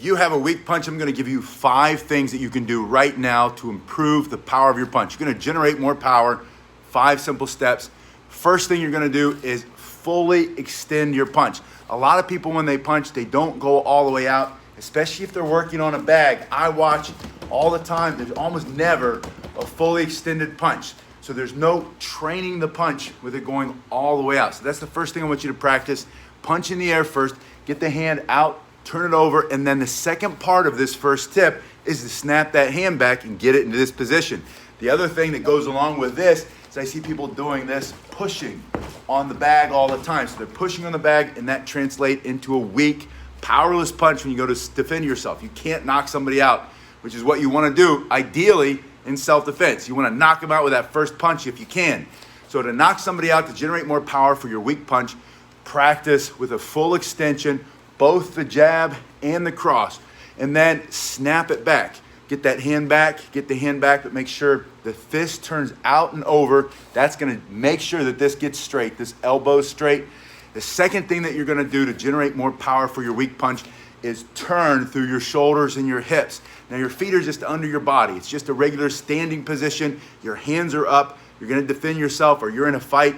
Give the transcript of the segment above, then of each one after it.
You have a weak punch. I'm going to give you 5 things that you can do right now to improve the power of your punch. You're going to generate more power. 5 simple steps. First thing you're going to do is fully extend your punch. A lot of people, when they punch, they don't go all the way out, especially if they're working on a bag. I watch all the time. There's almost never a fully extended punch. So there's no training the punch with it going all the way out. So that's the first thing I want you to practice. Punch in the air first. Get the hand out. Turn it over, and then the second part of this first tip is to snap that hand back and get it into this position. The other thing that goes along with this is I see people doing this, pushing on the bag all the time. So they're pushing on the bag, and that translates into a weak, powerless punch when you go to defend yourself. You can't knock somebody out, which is what you want to do, ideally, in self-defense. You want to knock them out with that first punch if you can. So to knock somebody out, to generate more power for your weak punch, practice with a full extension, both the jab and the cross, and then snap it back. Get that hand back, get the hand back, but make sure the fist turns out and over. That's gonna make sure that this gets straight, this elbow straight. The second thing that you're gonna do to generate more power for your weak punch is turn through your shoulders and your hips. Now your feet are just under your body. It's just a regular standing position. Your hands are up. You're gonna defend yourself or you're in a fight.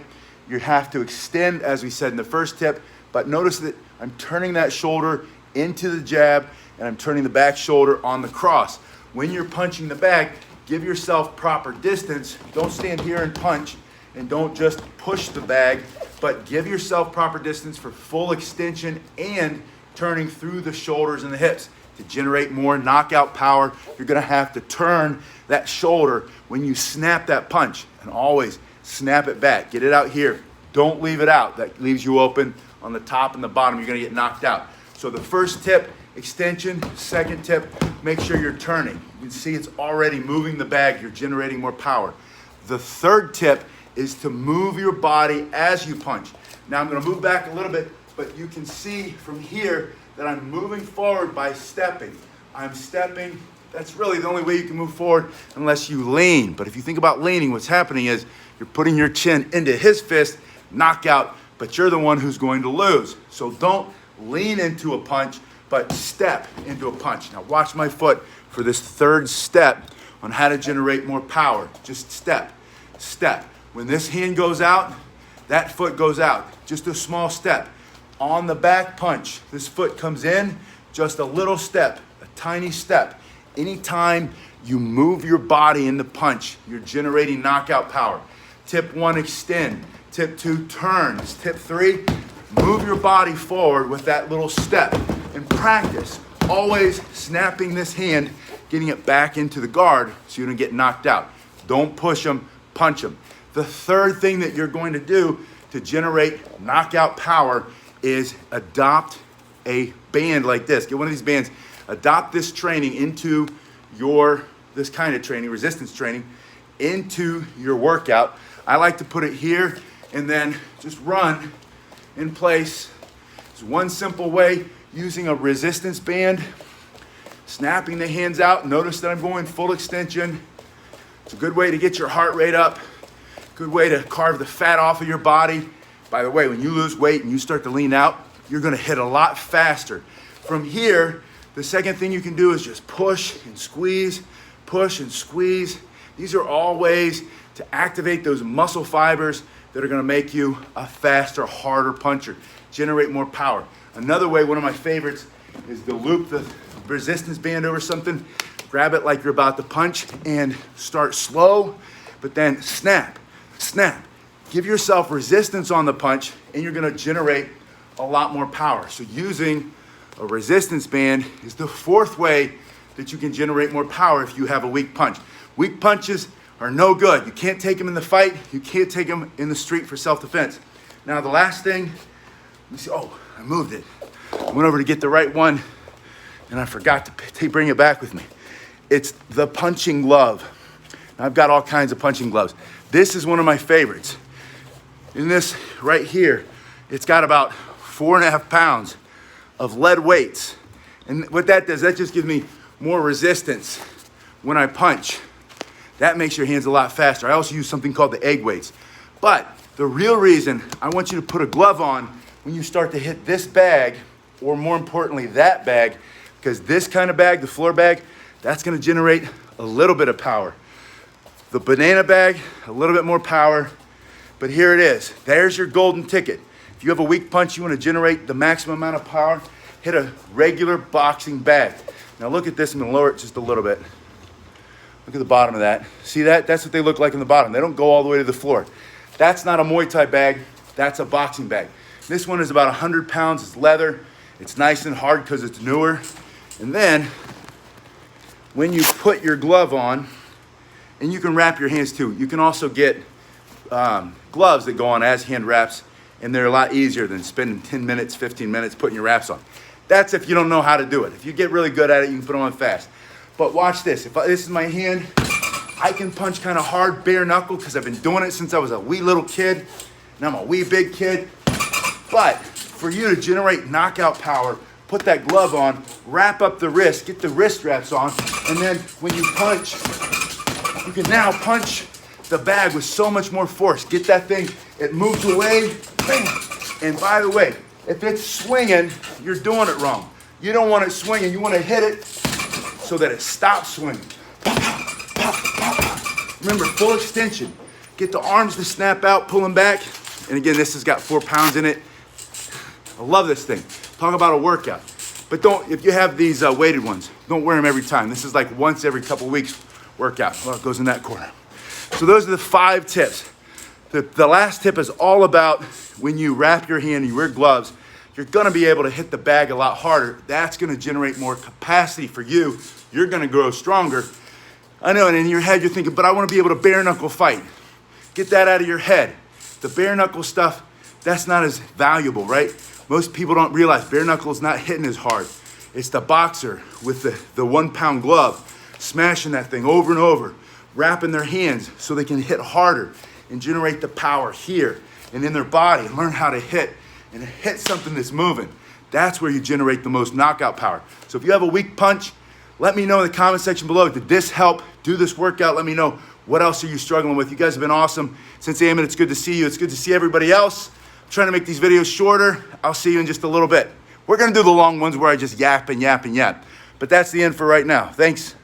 You have to extend, as we said in the first tip, but notice that I'm turning that shoulder into the jab and I'm turning the back shoulder on the cross. When you're punching the bag, give yourself proper distance. Don't stand here and punch, and don't just push the bag, but give yourself proper distance for full extension and turning through the shoulders and the hips. To generate more knockout power, you're gonna have to turn that shoulder when you snap that punch, and always snap it back. Get it out here. Don't leave it out. That leaves you open on the top and the bottom. You're gonna get knocked out. So the first tip, extension. Second tip, make sure you're turning. You can see it's already moving the bag. You're generating more power. The third tip is to move your body as you punch. Now I'm gonna move back a little bit, but you can see from here that I'm moving forward by stepping. I'm stepping. That's really the only way you can move forward unless you lean. But if you think about leaning, what's happening is you're putting your chin into his fist, knockout, but you're the one who's going to lose. So don't lean into a punch, but step into a punch. Now watch my foot for this third step on how to generate more power. Just step, step. When this hand goes out, that foot goes out. Just a small step. On the back punch, this foot comes in, just a little step, a tiny step. Anytime you move your body in the punch, you're generating knockout power. Tip 1, extend. Tip 2, turns. Tip 3, move your body forward with that little step. And practice always snapping this hand, getting it back into the guard so you don't get knocked out. Don't push them, punch them. The third thing that you're going to do to generate knockout power is adopt a band like this. Get one of these bands. Adopt this training into this kind of training, resistance training, into your workout. I like to put it here and then just run in place. It's one simple way, using a resistance band, snapping the hands out. Notice that I'm going full extension. It's a good way to get your heart rate up. Good way to carve the fat off of your body. By the way, when you lose weight and you start to lean out, you're gonna hit a lot faster. From here, the second thing you can do is just push and squeeze, push and squeeze. These are all ways to activate those muscle fibers that are gonna make you a faster, harder puncher, generate more power. Another way, one of my favorites, is to loop the resistance band over something, grab it like you're about to punch, and start slow, but then snap, snap. Give yourself resistance on the punch, and you're gonna generate a lot more power. So using a resistance band is the fourth way that you can generate more power if you have a weak punch. Weak punches are no good. You can't take them in the fight. You can't take them in the street for self-defense. Now the last thing, let me see, oh, I moved it. I went over to get the right one and I forgot to bring it back with me. It's the punching glove. Now, I've got all kinds of punching gloves. This is one of my favorites. In this right here, it's got about 4.5 pounds of lead weights. And what that does, that just gives me more resistance when I punch. That makes your hands a lot faster. I also use something called the egg weights. But the real reason I want you to put a glove on when you start to hit this bag, or more importantly, that bag, because this kind of bag, the floor bag, that's gonna generate a little bit of power. The banana bag, a little bit more power, but here it is. There's your golden ticket. If you have a weak punch, you wanna generate the maximum amount of power, hit a regular boxing bag. Now look at this, I'm gonna lower it just a little bit. Look at the bottom of that. See that? That's what they look like in the bottom. They don't go all the way to the floor. That's not a Muay Thai bag, that's a boxing bag. This one is about 100 pounds, it's leather. It's nice and hard because it's newer. And then, when you put your glove on, and you can wrap your hands too. You can also get gloves that go on as hand wraps, and they're a lot easier than spending 10 minutes, 15 minutes putting your wraps on. That's if you don't know how to do it. If you get really good at it, you can put them on fast. But watch this. This is my hand, I can punch kind of hard, bare knuckle, because I've been doing it since I was a wee little kid. Now I'm a wee big kid. But for you to generate knockout power, put that glove on, wrap up the wrist, get the wrist wraps on, and then when you punch, you can now punch the bag with so much more force. Get that thing, it moves away, bam. And by the way, if it's swinging, you're doing it wrong. You don't want it swinging, you want to hit it so that it stops swinging. Remember, full extension. Get the arms to snap out, pull them back. And again, this has got 4 pounds in it. I love this thing. Talk about a workout. But if you have these weighted ones, don't wear them every time. This is like once every couple weeks workout. Well, it goes in that corner. So those are the 5 tips. The last tip is all about when you wrap your hand, you wear gloves, you're gonna be able to hit the bag a lot harder. That's gonna generate more capacity for you. You're gonna grow stronger. I know, and in your head you're thinking, but I wanna be able to bare knuckle fight. Get that out of your head. The bare knuckle stuff, that's not as valuable, right? Most people don't realize bare knuckle is not hitting as hard. It's the boxer with the 1 pound glove, smashing that thing over and over, wrapping their hands so they can hit harder and generate the power here and in their body, and learn how to hit and hit something that's moving. That's where you generate the most knockout power. So if you have a weak punch, let me know in the comment section below. Did this help? Do this workout. Let me know. What else are you struggling with? You guys have been awesome. Since Ammon, it's good to see you. It's good to see everybody else. I'm trying to make these videos shorter. I'll see you in just a little bit. We're gonna do the long ones where I just yap and yap and yap. But that's the end for right now. Thanks.